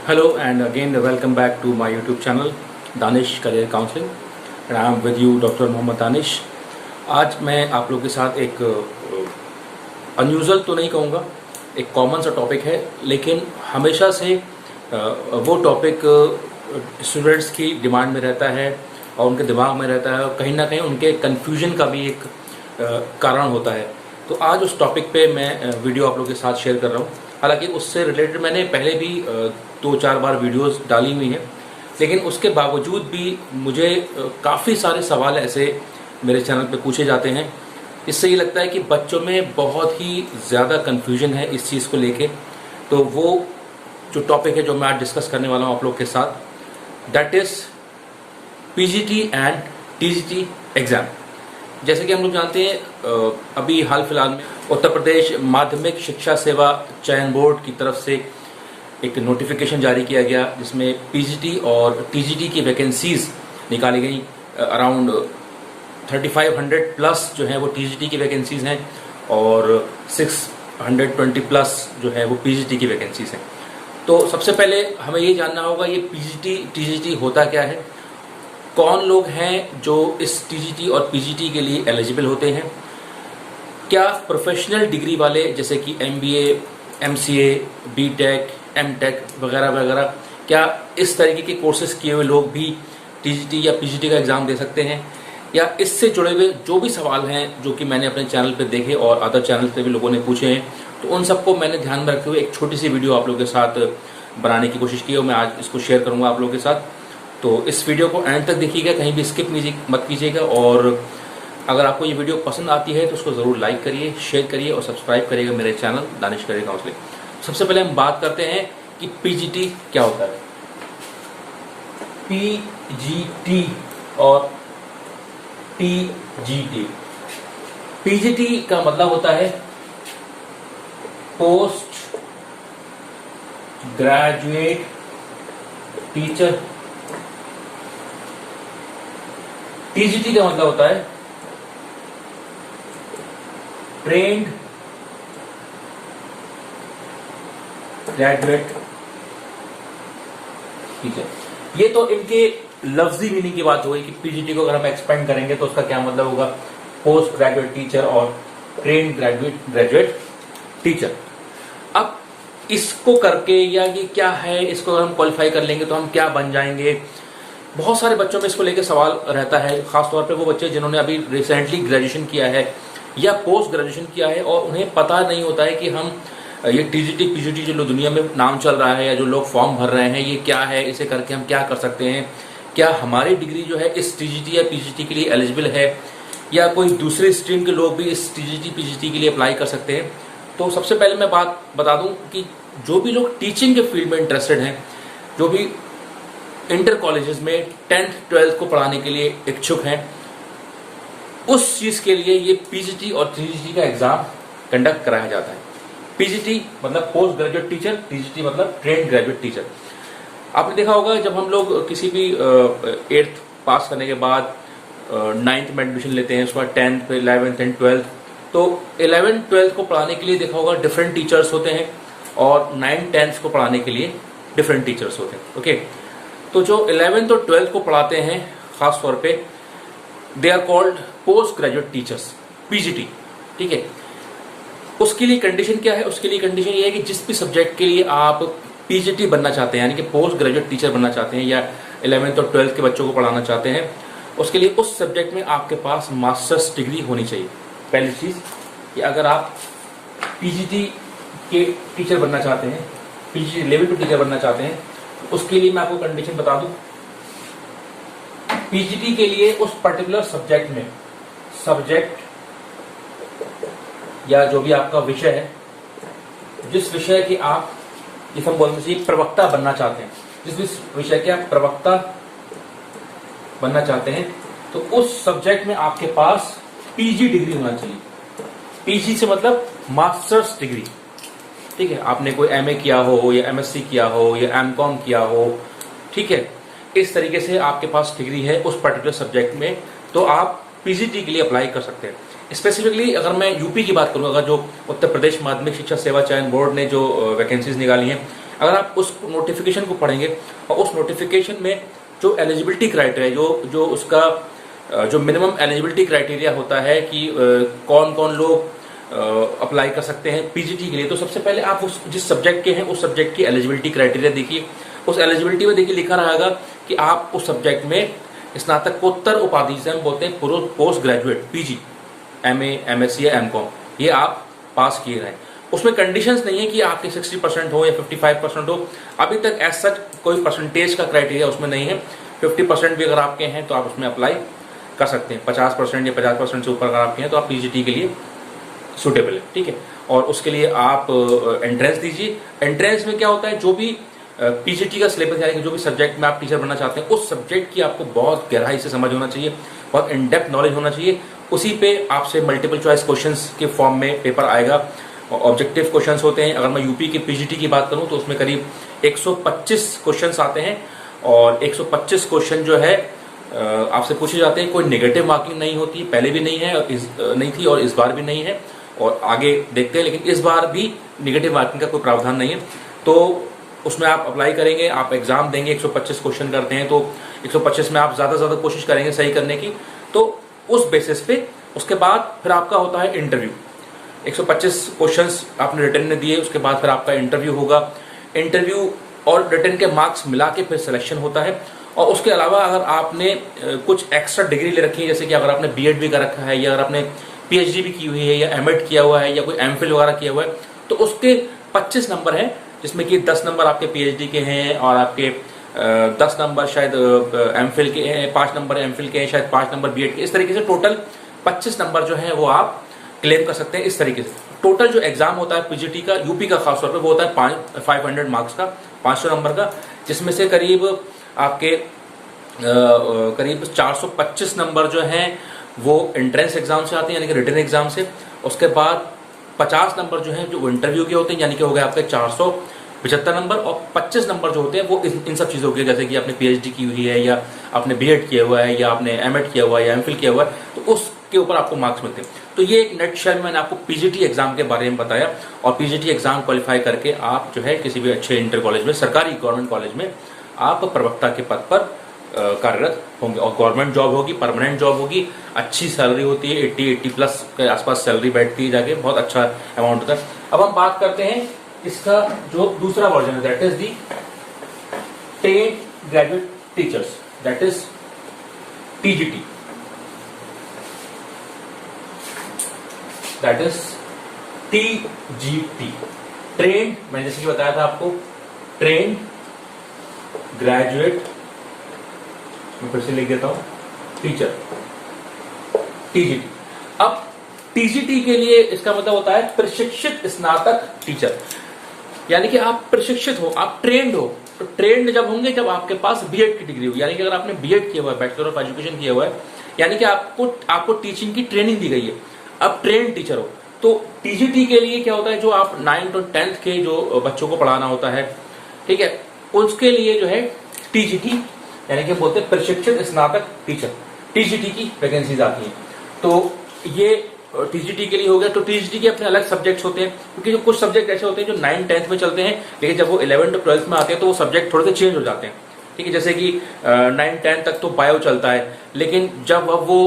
Hello and again welcome back to my YouTube channel Danish career counselling and I am with you doctor Mohammad Danish. आज मैं आप लोगों के साथ एक अनयूजुअल तो नहीं कहूँगा, एक कॉमन सा टॉपिक है, लेकिन हमेशा से वो टॉपिक स्टूडेंट्स की डिमांड में रहता है और उनके दिमाग में रहता है और कहीं ना कहीं उनके कन्फ्यूजन का भी एक कारण होता है। तो आज उस टॉपिक पे मैं वीडियो आप लोगों के साथ शेयर कर रहा हूँ। हालांकि उससे रिलेटेड मैंने पहले भी 2-4 बार वीडियोस डाली हुई हैं, लेकिन उसके बावजूद भी मुझे काफ़ी सारे सवाल ऐसे मेरे चैनल पे पूछे जाते हैं। इससे ये लगता है कि बच्चों में बहुत ही ज़्यादा कन्फ्यूजन है इस चीज़ को लेके। तो वो जो टॉपिक है जो मैं आज डिस्कस करने वाला हूँ आप लोग के साथ, that is PGT and TGT exam. जैसे कि हम लोग जानते हैं अभी हाल फिलहाल में उत्तर प्रदेश माध्यमिक शिक्षा सेवा चयन बोर्ड की तरफ से एक नोटिफिकेशन जारी किया गया, जिसमें पीजीटी और टीजीटी की वैकेंसीज निकाली गई। अराउंड 3500 प्लस जो है वो टीजीटी की वैकेंसीज हैं और 620 प्लस जो है वो पीजीटी की वैकेंसीज हैं। तो सबसे पहले हमें ये जानना होगा ये पीजीटी टीजीटी होता क्या है, कौन लोग हैं जो इस टीजीटी और पीजीटी के लिए एलिजिबल होते हैं, क्या प्रोफेशनल डिग्री वाले जैसे कि एमबीए, एमसीए, बीटेक, एमटेक वगैरह वगैरह, क्या इस तरीके के कोर्सेज किए हुए लोग भी टीजीटी या पीजीटी का एग्ज़ाम दे सकते हैं, या इससे जुड़े हुए जो भी सवाल हैं जो कि मैंने अपने चैनल पे देखे और अदर चैनल पे भी लोगों ने पूछे हैं, तो उन सबको मैंने ध्यान में रखते हुए एक छोटी सी वीडियो आप लोगों के साथ बनाने की कोशिश की और मैं आज इसको शेयर करूँगा आप लोगों के साथ। तो इस वीडियो को एंड तक देखिएगा, कहीं भी स्किप मत कीजिएगा। और अगर आपको ये वीडियो पसंद आती है तो उसको ज़रूर लाइक करिए, शेयर करिए और सब्सक्राइब करिएगा मेरे चैनल दानिश करियर काउंसलिंग। सबसे पहले हम बात करते हैं कि पीजीटी क्या होता है। पीजीटी और टीजीटी। पीजीटी का मतलब होता है पोस्ट ग्रेजुएट टीचर। टीजीटी का मतलब होता है ट्रेन्ड ग्रेजुएट टीचर। ये तो इनके लफ्जी मीनिंग की बात हो गई कि पीजीटी को अगर हम एक्सपेंड करेंगे तो उसका क्या मतलब होगा, पोस्ट ग्रेजुएट टीचर और ट्रेन्ड ग्रेजुएट टीचर। अब इसको करके या ये क्या है, इसको अगर हम क्वालिफाई कर लेंगे तो हम क्या बन जाएंगे, बहुत सारे बच्चों में इसको लेकर सवाल रहता है। खासतौर पे वो बच्चे जिन्होंने अभी रिसेंटली ग्रेजुएशन किया है या पोस्ट ग्रेजुएशन किया है और उन्हें पता नहीं होता है कि हम ये टीजीटी पीजीटी जो दुनिया में नाम चल रहा है या जो लोग फॉर्म भर रहे हैं ये क्या है, इसे करके हम क्या कर सकते हैं, क्या हमारी डिग्री जो है इस टीजीटी या पीजीटी के लिए एलिजिबल है, या कोई दूसरे स्ट्रीम के लोग भी इस टीजीटी पीजीटी के लिए अप्लाई कर सकते हैं। तो सबसे पहले मैं बात बता दूं कि जो भी लोग टीचिंग के फील्ड में इंटरेस्टेड हैं, जो भी इंटर कॉलेजेस में 10th 12th को पढ़ाने के लिए इच्छुक हैं, उस चीज के लिए ये पीजीटी और टीजीटी का एग्जाम कंडक्ट कराया जाता है। पीजीटी मतलब पोस्ट ग्रेजुएट टीचर, टीजीटी मतलब ट्रेन्ड ग्रेजुएट टीचर। आपने देखा होगा जब हम लोग किसी भी 8th पास करने के बाद 9th में एडमिशन लेते हैं, उसके बाद 10th, 11th एंड 12th, तो 11th 12th को पढ़ाने के लिए देखा होगा डिफरेंट टीचर्स होते हैं और 9th 10th को पढ़ाने के लिए डिफरेंट टीचर्स होते हैं। ओके, तो जो 11th और 12th को पढ़ाते हैं खास तौर पे, they are called post graduate teachers, PGT. ठीक है, उसके लिए कंडीशन क्या है, उसके लिए कंडीशन ये है कि जिस भी सब्जेक्ट के लिए आप पीजीटी बनना चाहते हैं, यानी कि पोस्ट ग्रेजुएट टीचर बनना चाहते हैं या 11th और 12th के बच्चों को पढ़ाना चाहते हैं, उसके लिए उस सब्जेक्ट में आपके पास मास्टर्स डिग्री होनी चाहिए। पहली चीज कि अगर आप पीजीटी के टीचर बनना चाहते हैं, पीजीटी लेवल 2 टीचर बनना चाहते हैं, उसके लिए मैं आपको कंडीशन बता दूं। पीजीटी के लिए उस पर्टिकुलर सब्जेक्ट में, सब्जेक्ट या जो भी आपका विषय है, जिस विषय के आप, जिस हम बोलते हैं प्रवक्ता बनना चाहते हैं, जिस भी विषय के आप प्रवक्ता बनना चाहते हैं, तो उस सब्जेक्ट में आपके पास पीजी डिग्री होना चाहिए। पीजी से मतलब मास्टर्स डिग्री। ठीक है, आपने कोई एमए किया हो या एमएससी किया हो या एमकॉम किया हो, ठीक है, इस तरीके से आपके पास डिग्री है उस पर्टिकुलर सब्जेक्ट में, तो आप पीजीटी के लिए अप्लाई कर सकते हैं। स्पेसिफिकली अगर मैं यूपी की बात करूं, अगर जो उत्तर प्रदेश माध्यमिक शिक्षा सेवा चयन बोर्ड ने जो वैकेंसीज निकाली हैं, अगर आप उस नोटिफिकेशन को पढ़ेंगे और उस नोटिफिकेशन में जो एलिजिबिलिटी क्राइटेरिया, जो उसका जो मिनिमम एलिजिबिलिटी क्राइटेरिया होता है कि कौन कौन लोग अप्लाई कर सकते हैं पीजीटी के लिए, तो सबसे पहले आप उस जिस सब्जेक्ट के हैं उस सब्जेक्ट की एलिजिबिलिटी क्राइटेरिया देखिए। उस एलिजिबिलिटी में देखिए लिखा रहेगा कि आप उस सब्जेक्ट में स्नातकोत्तर उपाधि से हम बोलते हैं post graduate PG, MA, MSc या एमकॉम, ये आप पास किए रहें। उसमें कंडीशंस नहीं है कि आपके 60% हो या 55% हो, अभी तक एज सच कोई परसेंटेज का क्राइटेरिया उसमें नहीं है। 50% भी अगर आपके हैं तो आप उसमें अप्लाई कर सकते हैं, 50% या 50% से ऊपर अगर आपके हैं तो आप पीजीटी के लिए सूटेबल है, ठीक है। और उसके लिए आप एंट्रेंस दीजिए। एंट्रेंस में क्या होता है, जो भी पीजीटी का सिलेबस यानी कि जो भी सब्जेक्ट में आप टीचर बनना चाहते हैं उस सब्जेक्ट की आपको बहुत गहराई से समझ होना चाहिए, बहुत इन डेप्थ नॉलेज होना चाहिए। उसी पे आपसे मल्टीपल चॉइस क्वेश्चंस के फॉर्म में पेपर आएगा, ऑब्जेक्टिव क्वेश्चंस होते हैं। अगर मैं यूपी के पीजीटी की बात करूं तो उसमें करीब 125 क्वेश्चंस आते हैं और 125 क्वेश्चन जो है आपसे पूछे जाते हैं। कोई नेगेटिव मार्किंग नहीं होती, पहले भी नहीं है, नहीं थी और इस बार भी नहीं है और आगे देखते हैं, लेकिन इस बार भी नेगेटिव मार्किंग का कोई प्रावधान नहीं है। तो उसमें आप अप्लाई करेंगे, आप एग्जाम देंगे, 125 क्वेश्चन करते हैं तो 125 में आप ज्यादा से ज्यादा कोशिश करेंगे सही करने की। तो उस बेसिस पे उसके बाद फिर आपका होता है इंटरव्यू। 125 क्वेश्चंस आपने रिटर्न में दिए, उसके बाद फिर आपका इंटरव्यू होगा। इंटरव्यू और रिटर्न के मार्क्स मिला के फिर सिलेक्शन होता है। और उसके अलावा अगर आपने कुछ एक्स्ट्रा डिग्री ले रखी है, जैसे कि अगर आपने बीएड भी कर रखा है या अगर आपने पीएचडी भी की हुई है या एमएड किया हुआ है या कोई एमफिल वगैरह किया हुआ है, तो उसके 25 नंबर हैं, जिसमें कि 10 नंबर आपके पीएचडी के हैं और आपके 10 नंबर शायद एमफिल के हैं, 5 नंबर एमफिल के हैं, शायद 5 नंबर बीएड के। इस तरीके से टोटल 25 नंबर जो है वो आप क्लेम कर सकते हैं। इस तरीके से टोटल जो एग्जाम होता है पीजीटी का, यूपी का खासतौर पर, वो होता है 500 मार्क्स का, 500 नंबर का, जिसमें से करीब आपके करीब 425 नंबर जो हैं वो एंट्रेंस एग्जाम से आते हैं यानी कि रिटन एग्जाम से। उसके बाद 50 नंबर जो हैं जो इंटरव्यू के होते हैं, यानी कि हो गए आपके 475 नंबर। और 25 नंबर जो होते हैं वो इन सब चीज़ों के, जैसे कि आपने पीएचडी की हुई है या आपने बीएड किया हुआ है या आपने एमएड किया हुआ है या एमफिल किया हुआ है, तो उसके ऊपर आपको मार्क्स मिलते हैं। तो ये एक नेटशेल में मैंने आपको पीजीटी एग्जाम के बारे में बताया। और पीजीटी एग्जाम क्वालिफाई करके आप जो है किसी भी अच्छे इंटर कॉलेज में, सरकारी गवर्नमेंट कॉलेज में आप प्रवक्ता के पद पर कार्यरत होंगे और गवर्नमेंट जॉब होगी, परमानेंट जॉब होगी, अच्छी सैलरी होती है, 80 प्लस के आसपास सैलरी बैठती है जाके, बहुत अच्छा अमाउंट होता है। अब हम बात करते हैं इसका जो दूसरा वर्जन है, that is the trained graduate teachers, that is TGT, that is TGT, train, मैंने जैसे कि बताया था आपको, ट्रेन ग्रेजुएट, मैं फिर से लिख देता हूं, टीचर, टीजीटी। अब टीजीटी के लिए इसका मतलब होता है प्रशिक्षित स्नातक टीचर, यानी कि आप प्रशिक्षित हो, आप ट्रेंड हो। तो ट्रेंड जब होंगे जब आपके पास बीएड की डिग्री हो, यानी कि अगर आपने बीएड किया हुआ है, बैचलर ऑफ एजुकेशन किया हुआ है, यानी कि आपको टीचिंग की ट्रेनिंग दी गई है, अब ट्रेंड टीचर हो। तो टीजीटी के लिए क्या होता है, जो आप 9th और 10th के जो बच्चों को पढ़ाना होता है, ठीक है, उसके लिए जो है टीजीटी यानी कि बोलते हैं प्रशिक्षित स्नातक टीचर, टीजीटी की वैकेंसीज आती हैं। तो ये टीजीटी के लिए हो गया। तो टीजीटी के अपने अलग सब्जेक्ट्स होते हैं, क्योंकि जो कुछ सब्जेक्ट ऐसे होते हैं जो 9th 10th में चलते हैं, लेकिन जब वो 11th और 12th में आते हैं तो वो सब्जेक्ट थोड़े से चेंज हो जाते हैं, ठीक है। जैसे कि 9th 10th तक तो बायो चलता है, लेकिन जब अब वो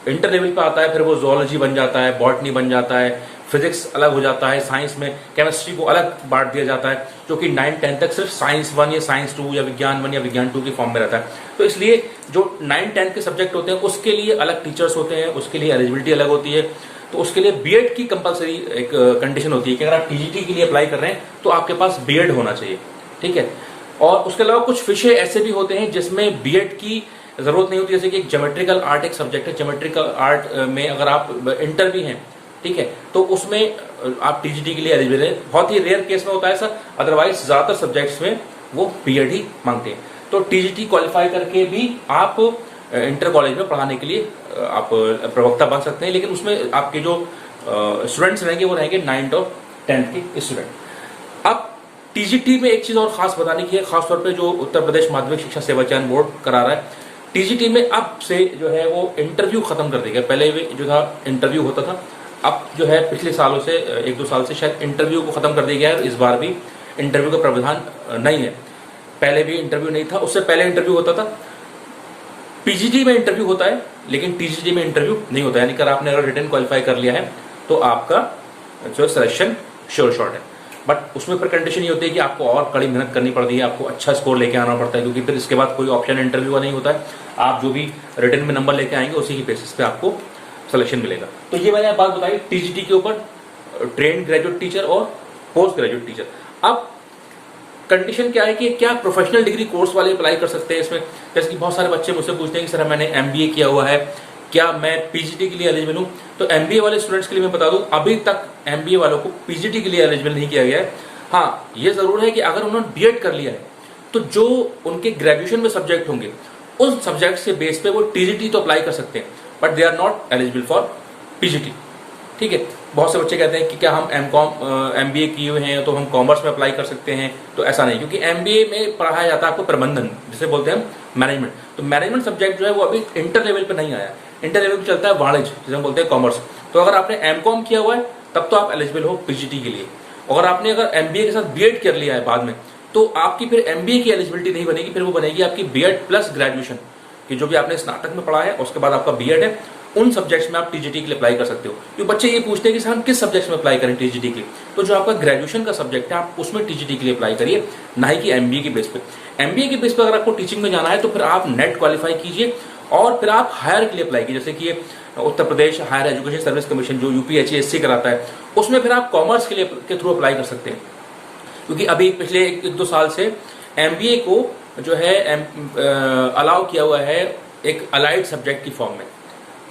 इंटर लेवल पे आता है फिर वो जोलॉजी बन जाता है, बॉटनी बन जाता है, फिजिक्स अलग हो जाता है, साइंस में केमिस्ट्री को अलग बांट दिया जाता है, जो कि 9th 10th तक सिर्फ साइंस 1 या साइंस 2 या विज्ञान 1 या विज्ञान 2 के फॉर्म में रहता है। तो इसलिए जो 9th 10th के सब्जेक्ट होते हैं उसके लिए अलग टीचर्स होते हैं, उसके लिए एलिजिबिलिटी अलग होती है। तो उसके लिए बीएड की कंपलसरी एक कंडीशन होती है कि अगर आप टीजीटी के लिए अप्लाई कर रहे हैं तो आपके पास बीएड होना चाहिए, ठीक है। और उसके अलावा कुछ विषय ऐसे भी होते हैं जिसमें बीएड की जरूरत नहीं होती, जैसे कि ज्योमेट्रिकल आर्ट एक सब्जेक्ट है, ज्योमेट्रिकल आर्ट में अगर आप इंटर भी हैं, ठीक है, तो उसमें आप टीजीटी के लिए एलिजिबल है। बहुत ही रेयर केस में होता है सर, अदरवाइज ज्यादातर सब्जेक्ट्स में वो बीएड ही मांगते हैं। तो टीजीटी क्वालिफाई करके भी आप इंटर कॉलेज में पढ़ाने के लिए आप प्रवक्ता बन सकते हैं, लेकिन उसमें आपके जो स्टूडेंट्स रहेंगे वो रहेंगे 9th और 10th के स्टूडेंट। अब टीजीटी में एक चीज और खास बताने की है, खासतौर पे जो उत्तर प्रदेश माध्यमिक शिक्षा सेवा चयन बोर्ड करा रहा है, टीजीटी में अब से जो है वो इंटरव्यू खत्म कर देगा। पहले जो था इंटरव्यू होता था, अब जो है पिछले सालों से 1-2 साल से शायद इंटरव्यू को खत्म कर दिया गया है। इस बार भी इंटरव्यू का प्रावधान नहीं है। पहले भी इंटरव्यू नहीं था, उससे पहले इंटरव्यू होता था। पीजीटी में इंटरव्यू होता है लेकिन टीजीटी में इंटरव्यू नहीं होता है, यानी कि आपने अगर रिटन क्वालिफाई कर लिया है तो आपका जो सिलेक्शन श्योर शॉट है। बट उसमें फिर कंडीशन ये होती है कि आपको और कड़ी मेहनत करनी पड़ती है, आपको अच्छा स्कोर लेके आना पड़ता है, क्योंकि फिर इसके बाद कोई ऑप्शन इंटरव्यू का नहीं होता है। आप जो भी रिटन में नंबर लेके आएंगे उसी की बेसिस पे आपको सिलेक्शन मिलेगा। तो ये मैंने बात बताई टीजीटी के ऊपर, ट्रेन ग्रेजुएट टीचर और पोस्ट ग्रेजुएट टीचर। अब कंडीशन क्या है कि क्या प्रोफेशनल डिग्री कोर्स वाले अप्लाई कर सकते हैं इसमें? जैसे कि बहुत सारे बच्चे मुझसे पूछते हैं कि सर मैंने एमबीए किया हुआ है, क्या मैं पीजीटी के लिए एलिजिबल हूं? तो एमबीए वाले स्टूडेंट्स के लिए मैं बता दूं, अभी तक एमबीए वालों को पीजीटी के लिए एलिजिबल नहीं किया गया है। हाँ, ये जरूर है कि अगर उन्होंने बीएड कर लिया है तो जो उनके ग्रेजुएशन में सब्जेक्ट होंगे उस सब्जेक्ट के बेस पे वो टीजीटी तो अप्लाई कर सकते हैं, but they are not eligible for PGT. ठीक है, बहुत से बच्चे कहते हैं कि क्या हम एमबीए किए हुए हैं तो हम कॉमर्स में अप्लाई कर सकते हैं? तो ऐसा नहीं, क्योंकि एमबीए में पढ़ाया जाता है आपको प्रबंधन, जिसे बोलते हैं मैनेजमेंट। तो मैनेजमेंट सब्जेक्ट जो है वो अभी इंटर लेवल पे नहीं आया, इंटर लेवल पे चलता है वाणिज्य, जिसे हम बोलते हैं कॉमर्स। तो अगर आपने एमकॉम किया हुआ है तब तो आप एलिजिबल हो पीजीटी के लिए। अगर आपने एमबीए के साथ बीएड कर लिया है बाद में, तो आपकी फिर एमबीए की एलिजिबिलिटी नहीं बनेगी, फिर वो बनेगी आपकी बीएड प्लस ग्रेजुएशन, कि जो भी आपने स्नातक में पढ़ा है उसके बाद आपका बीएड है, उन सब्जेक्ट्स में आप टीजीटी के लिए अप्लाई कर सकते हो। तो बच्चे ये पूछते हैं कि सर हम किस सब्जेक्ट्स में अप्लाई करें टीजीटी के लिए? तो जो आपका ग्रेजुएशन का सब्जेक्ट है आप उसमें टीजीटी के लिए अप्लाई करिए, ना ही कि एमबीए के बेस पे। एमबीए के बेस पे अगर आपको टीचिंग में जाना है तो फिर आप नेट क्वालिफाई कीजिए और फिर आप हायर के लिए अप्लाई कीजिए। जैसे कि Uttar Pradesh higher education service commission जो यूपीएचएससी कराता है, उसमें फिर आप कॉमर्स के लिए के थ्रू अप्लाई कर सकते हैं। क्योंकि अभी पिछले 1-2 साल से एमबीए को जो है अलाउ किया हुआ है एक अलाइड सब्जेक्ट की फॉर्म में।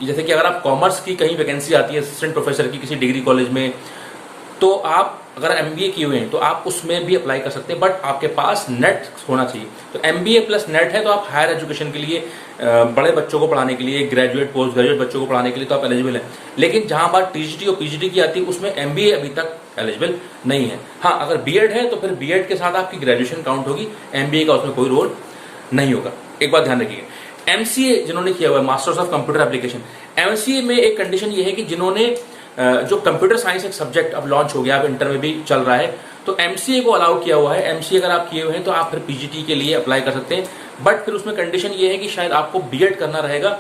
जैसे कि अगर आप कॉमर्स की कहीं वैकेंसी आती है असिस्टेंट प्रोफेसर की किसी डिग्री कॉलेज में, तो आप अगर एमबीए किए हुए हैं तो आप उसमें भी अप्लाई कर सकते हैं, बट आपके पास नेट होना चाहिए। तो एमबीए प्लस नेट है तो आप हायर एजुकेशन के लिए, बड़े बच्चों को पढ़ाने के लिए, ग्रेजुएट पोस्ट ग्रेजुएट बच्चों को पढ़ाने के लिए तो आप एलिजिबल हैं। लेकिन जहां बात टीजीटी और पीजीटी की आती है उसमें एमबीए अभी तक एलिजिबल नहीं है। हाँ, अगर बीएड है तो फिर बीएड के साथ आपकी ग्रेजुएशन काउंट होगी, एमबीए का उसमें कोई रोल नहीं होगा। एक बात ध्यान रखिएगा, एमसीए जिन्होंने किया हुआ है, masters of computer application, MCA में एक कंडीशन ये है कि जिन्होंने जो कंप्यूटर साइंस एक सब्जेक्ट अब लॉन्च हो गया, अब इंटर में भी चल रहा है, तो एमसीए को अलाउ किया हुआ है। एमसीए अगर आप किए हुए हैं तो आप फिर पीजीटी के लिए अप्लाई कर सकते हैं, बट फिर उसमें कंडीशन ये है कि शायद आपको बीएड करना रहेगा।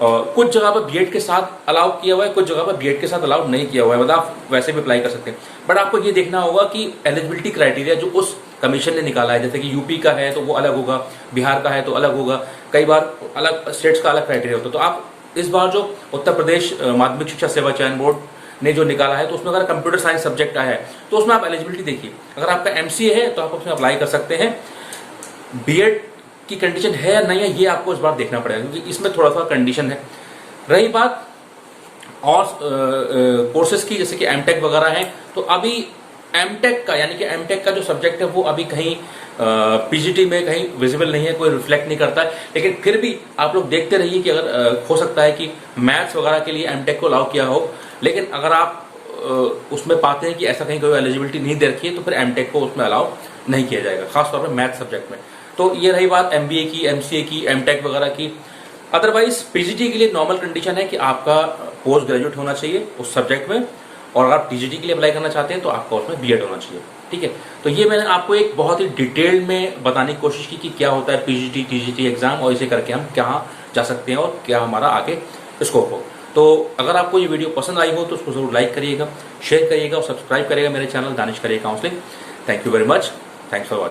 कुछ जगह पर बीएड के साथ अलाउ किया हुआ है, कुछ जगह पर बीएड के साथ अलाउ नहीं किया हुआ है, मतलब आप वैसे भी अप्लाई कर सकते हैं। बट आपको ये देखना होगा कि एलिजिबिलिटी क्राइटेरिया जो उस कमीशन ने निकाला है, जैसे कि यूपी का है तो वो अलग होगा, बिहार का है तो अलग होगा, कई बार अलग स्टेट्स का अलग क्राइटेरिया होता है। तो आप इस बार जो उत्तर प्रदेश माध्यमिक शिक्षा सेवा चयन बोर्ड ने जो निकाला है तो उसमें अगर कंप्यूटर साइंस सब्जेक्ट आया है तो उसमें आप एलिजिबिलिटी देखिए। अगर आपका एमसीए है तो आप उसमें अप्लाई कर सकते हैं। बीएड की कंडीशन है या नहीं है ये आपको इस बार देखना पड़ेगा, क्योंकि इसमें थोड़ा सा कंडीशन है। रही बात और कोर्सेज की, जैसे कि एमटेक वगैरह है, तो अभी एमटेक का यानी कि एमटेक का जो सब्जेक्ट है वो अभी कहीं पीजीटी में कहीं विजिबल नहीं है, कोई रिफ्लेक्ट नहीं करता है। लेकिन फिर भी आप लोग देखते रहिए कि अगर हो सकता है कि मैथ्स वगैरह के लिए एमटेक को अलाउ किया हो, लेकिन अगर आप उसमें पाते हैं कि ऐसा कहीं कोई एलिजिबिलिटी नहीं दे रखी है तो फिर एमटेक को उसमें अलाउ नहीं किया जाएगा, खासतौर पर मैथ सब्जेक्ट में। तो ये रही बात एमबीए की, एमसीए की, एमटेक वगैरह की। अदरवाइज पीजीटी के लिए नॉर्मल कंडीशन है कि आपका पोस्ट ग्रेजुएट होना चाहिए उस सब्जेक्ट में, और अगर आप टीजीटी के लिए अप्लाई करना चाहते हैं तो आपका उसमें बीएड होना चाहिए। ठीक है, तो ये मैंने आपको एक बहुत ही डिटेल में बताने की कोशिश की कि क्या होता है पीजीटी टीजीटी एग्जाम, और इसे करके हम कहाँ जा सकते हैं और क्या हमारा आगे स्कोप हो। तो अगर आपको ये वीडियो पसंद आई हो तो उसको जरूर लाइक करिएगा, शेयर करिएगा और सब्सक्राइब करिएगा मेरे channel Danish career counselling. Thank you very much, thanks for watching.